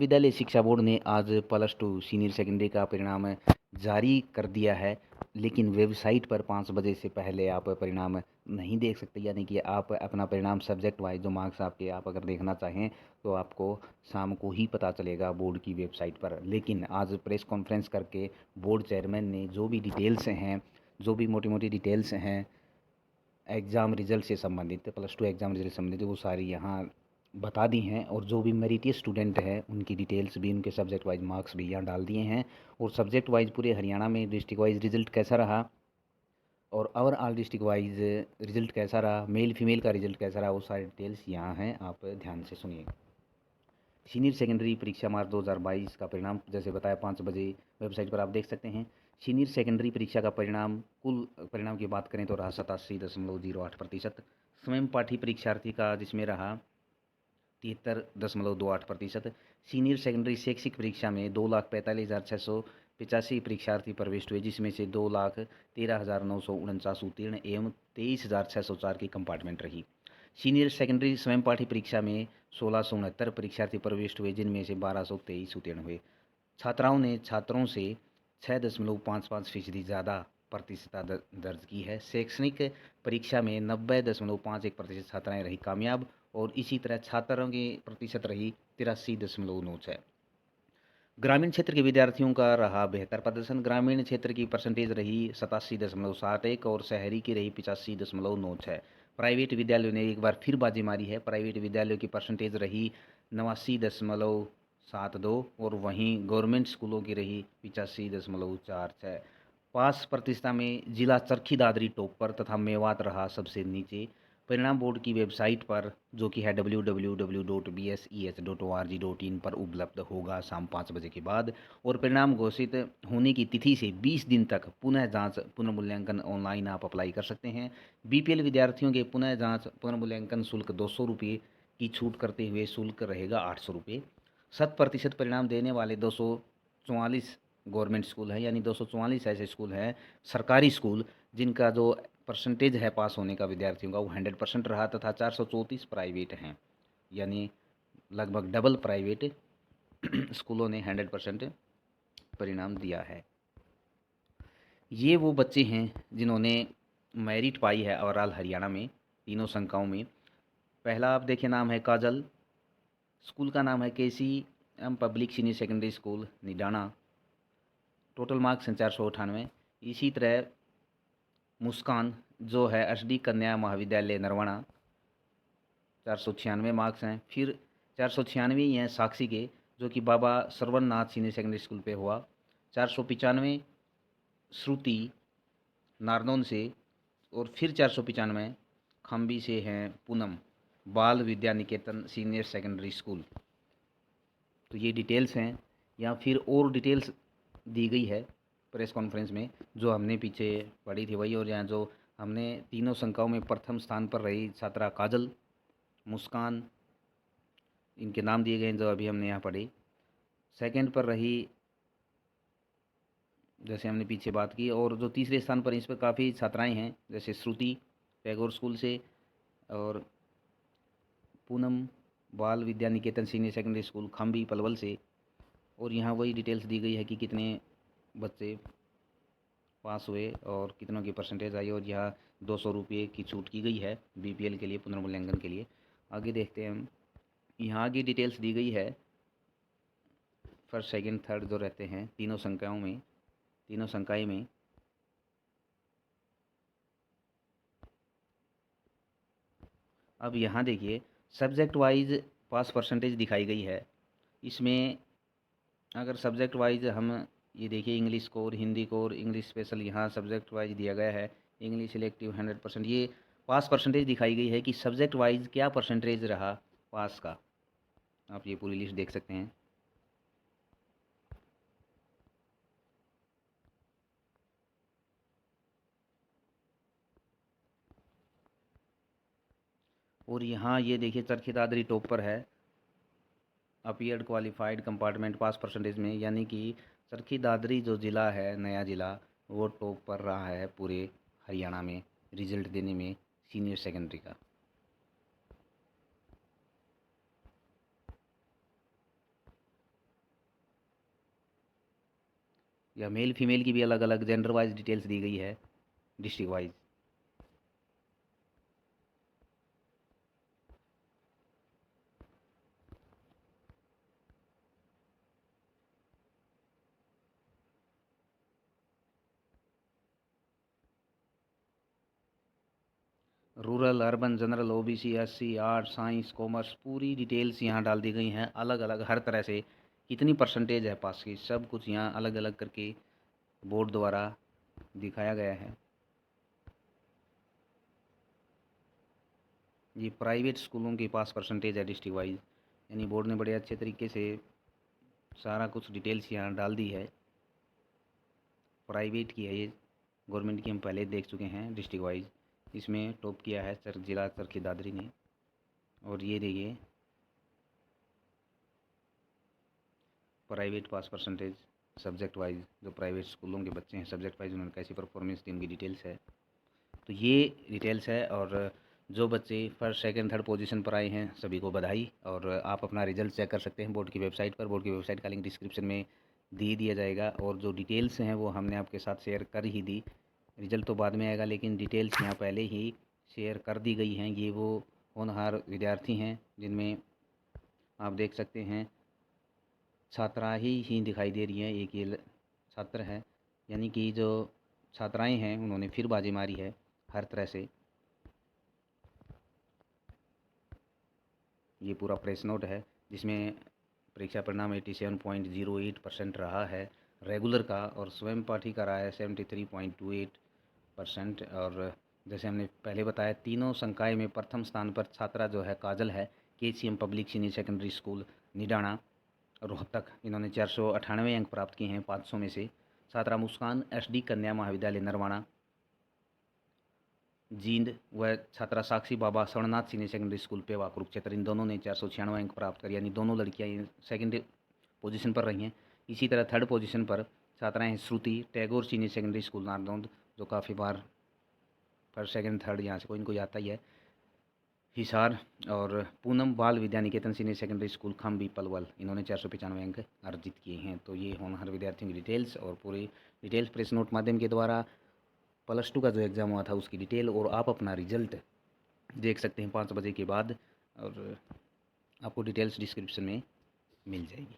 महाविद्यालय शिक्षा बोर्ड ने आज प्लस टू सीनियर सेकेंडरी का परिणाम जारी कर दिया है। लेकिन वेबसाइट पर 5 बजे से पहले आप परिणाम नहीं देख सकते, यानी कि आप अपना परिणाम सब्जेक्ट वाइज जो मार्क्स आपके आप अगर देखना चाहें तो आपको शाम को ही पता चलेगा बोर्ड की वेबसाइट पर। लेकिन आज प्रेस कॉन्फ्रेंस करके बोर्ड चेयरमैन ने जो भी डिटेल्स हैं, जो भी मोटी मोटी डिटेल्स हैं एग्ज़ाम रिज़ल्ट से संबंधित, प्लस टू एग्ज़ाम रिज़ल्ट से संबंधित, वो सारी यहाँ बता दी हैं। और जो भी मेरिटियस स्टूडेंट हैं उनकी डिटेल्स भी, उनके सब्जेक्ट वाइज मार्क्स भी यहाँ डाल दिए हैं। और सब्जेक्ट वाइज पूरे हरियाणा में डिस्ट्रिक्ट वाइज रिज़ल्ट कैसा रहा और ओवरऑल डिस्ट्रिक्ट वाइज रिज़ल्ट कैसा रहा, मेल फीमेल का रिज़ल्ट कैसा रहा, वो सारी डिटेल्स यहाँ हैं, आप ध्यान से सुनिएगा। सीनियर सेकेंडरी परीक्षा मार्च 2022 का परिणाम जैसे बताया 5 बजे वेबसाइट पर आप देख सकते हैं। सीनियर सेकेंडरी परीक्षा का परिणाम, कुल परिणाम की बात करें तो रहा 87.08%। स्वयं पाठी परीक्षार्थी का जिसमें रहा 73.28%। सीनियर सेकेंडरी शैक्षिक परीक्षा में 2,45,685 परीक्षार्थी प्रविष्ट हुए, जिसमें से 2,13,949 उत्तीर्ण एवं 23,604 की कंपार्टमेंट रही। सीनियर सेकेंडरी स्वयं पाठी परीक्षा में 1,669 परीक्षार्थी प्रविष्ट हुए, जिनमें से 1,223 उत्तीर्ण हुए। छात्रों से 6.55% ज़्यादा प्रतिशतता दर्ज की है। शैक्षणिक परीक्षा में 90.51% छात्राएँ रही कामयाब और इसी तरह छात्रों की प्रतिशत रही 83.96। ग्रामीण क्षेत्र के विद्यार्थियों का रहा बेहतर प्रदर्शन। ग्रामीण क्षेत्र की परसेंटेज रही 87.71 और शहरी की रही 85.96। प्राइवेट विद्यालयों ने एक बार फिर बाजी मारी है। प्राइवेट विद्यालयों की परसेंटेज रही 89.72 और वहीं गवर्नमेंट स्कूलों की रही 85.46। पास प्रतिशतता में जिला चरखी दादरी टॉप पर तथा मेवात रहा सबसे नीचे। परिणाम बोर्ड की वेबसाइट पर, जो कि है www.bses.org.in पर उपलब्ध होगा शाम 5 बजे के बाद। और परिणाम घोषित होने की तिथि से 20 दिन तक पुनः जांच पुनर्मूल्यांकन ऑनलाइन आप अप्लाई कर सकते हैं। बीपीएल विद्यार्थियों के पुनः जांच पुनर्मूल्यांकन शुल्क 200 रुपये की छूट करते हुए शुल्क रहेगा 800 रुपये। 100% परिणाम देने वाले 244 गवर्नमेंट स्कूल हैं, यानी 244 ऐसे स्कूल हैं सरकारी स्कूल जिनका जो परसेंटेज है पास होने का विद्यार्थियों का वो 100% रहा, तथा 434 प्राइवेट हैं, यानी लगभग डबल प्राइवेट स्कूलों ने 100% परिणाम दिया है। ये वो बच्चे हैं जिन्होंने मेरिट पाई है ओवरऑल हरियाणा में तीनों संकायों में। पहला आप देखिए नाम है काजल, स्कूल का नाम है KCM public senior secondary school Nidana, total marks हैं 498। इसी तरह मुस्कान जो है HD कन्या महाविद्यालय नरवाना, 496 मार्क्स हैं। फिर 496 ही हैं साक्षी के, जो कि बाबा सरवणनाथ सीनियर सेकेंडरी स्कूल पे हुआ। 495 श्रुति नारनौल से, और फिर 495 खम्बी से हैं पूनम बाल Vidya Niketan senior secondary school. तो ये डिटेल्स हैं। या फिर और डिटेल्स दी गई है प्रेस कॉन्फ्रेंस में जो हमने पीछे पढ़ी थी वही, और यहाँ जो हमने तीनों संकायों में प्रथम स्थान पर रही छात्रा काजल, मुस्कान, इनके नाम दिए गए हैं जो अभी हमने यहाँ पढ़ी। सेकंड पर रही जैसे हमने पीछे बात की, और जो तीसरे स्थान पर इस पर काफ़ी छात्राएं हैं जैसे श्रुति टैगोर स्कूल से, और पूनम बाल Vidya Niketan senior secondary school खम्बी Palwal से। और यहाँ वही डिटेल्स दी गई है कि कितने बच्चे पास हुए और कितनों की परसेंटेज आई, और यहाँ 200 रुपये की छूट की गई है BPL के लिए पुनर्मूल्यांकन के लिए। आगे देखते हैं हम, यहाँ आगे डिटेल्स दी गई है फर्स्ट सेकंड थर्ड जो रहते हैं तीनों संकाय में। अब यहाँ देखिए सब्जेक्ट वाइज पास परसेंटेज दिखाई गई है। इसमें अगर सब्जेक्ट वाइज हम ये देखिए English core, Hindi core, English special, यहाँ सब्जेक्ट वाइज दिया गया है। इंग्लिश सिलेक्टिव 100%, ये पास परसेंटेज दिखाई गई है कि सब्जेक्ट वाइज क्या परसेंटेज रहा पास का। आप ये पूरी लिस्ट देख सकते हैं। और यहाँ ये देखिए चरखी दादरी टॉप पर है अपीयर्ड क्वालिफाइड कंपार्टमेंट पास परसेंटेज में, यानी कि चरखी दादरी जो ज़िला है नया ज़िला वो टॉप पर रहा है पूरे हरियाणा में रिजल्ट देने में सीनियर सेकेंडरी का। और या मेल फीमेल की भी अलग अलग जेंडर वाइज डिटेल्स दी गई है district wise. Rural, urban, general, OBC, SC, art, science, commerce, पूरी डिटेल्स यहाँ डाल दी गई हैं अलग अलग हर तरह से। कितनी परसेंटेज है पास की, सब कुछ यहाँ अलग अलग करके बोर्ड द्वारा दिखाया गया है। ये प्राइवेट स्कूलों की पास परसेंटेज है डिस्ट्रिक्ट वाइज, यानी बोर्ड ने बड़े अच्छे तरीके से सारा कुछ डिटेल्स यहाँ डाल दी है। प्राइवेट की है ये, गवर्नमेंट की हम पहले देख चुके हैं डिस्ट्रिक्ट वाइज। इसमें टॉप किया है जिला चरखी दादरी ने। और ये देखिए प्राइवेट पास परसेंटेज सब्जेक्ट वाइज, जो प्राइवेट स्कूलों के बच्चे हैं सब्जेक्ट वाइज उन्होंने कैसी परफॉर्मेंस दी उनकी डिटेल्स है। तो ये डिटेल्स है। और जो बच्चे फर्स्ट सेकंड थर्ड पोजीशन पर आए हैं सभी को बधाई। और आप अपना रिजल्ट चेक कर सकते हैं बोर्ड की वेबसाइट पर। बोर्ड की वेबसाइट का लिंक डिस्क्रिप्शन में दे दिया जाएगा। और जो डिटेल्स हैं वो हमने आपके साथ शेयर कर ही दी। रिजल्ट तो बाद में आएगा लेकिन डिटेल्स यहाँ पहले ही शेयर कर दी गई हैं। ये वो होनहार विद्यार्थी हैं जिनमें आप देख सकते हैं छात्रा ही दिखाई दे रही हैं। एक ये छात्र है, यानी कि जो छात्राएं हैं उन्होंने फिर बाजी मारी है हर तरह से। ये पूरा प्रेस नोट है जिसमें परीक्षा परिणाम 87.08% रहा है रेगुलर का, और स्वयं पाठी का रहा है 73.28%। और जैसे हमने पहले बताया तीनों संकाय में प्रथम स्थान पर छात्रा जो है काजल है, KCM public senior secondary school Nidana Rohtak. इन्होंने 498 अंक प्राप्त किए हैं 500 में से। छात्रा मुस्कान SD कन्या महाविद्यालय नरवाना जींद व छात्रा साक्षी बाबा स्वर्णनाथ senior secondary school Pewa Kurukshetra, इन दोनों ने 496 अंक प्राप्त कर, यानी दोनों लड़कियां सेकेंड पोजीशन पर रही हैं। इसी तरह थर्ड पोजीशन पर छात्राएं हैं श्रुति टैगोर सीनियर सेकेंडरी स्कूल नारदौंद, जो काफ़ी बार फर्स्ट सेकेंड थर्ड यहाँ से कोई इनको आता ही है, हिसार। और पूनम बाल Vidya Niketan senior secondary school खम्बी Palwal, इन्होंने 495 अंक अर्जित किए हैं। तो ये होनहार विद्यार्थियों की डिटेल्स और पूरी डिटेल्स प्रेस नोट माध्यम के द्वारा +2 का जो एग्ज़ाम हुआ था उसकी डिटेल, और आप अपना रिजल्ट देख सकते हैं 5 बजे के बाद। और आपको डिटेल्स डिस्क्रिप्शन में मिल जाएगी।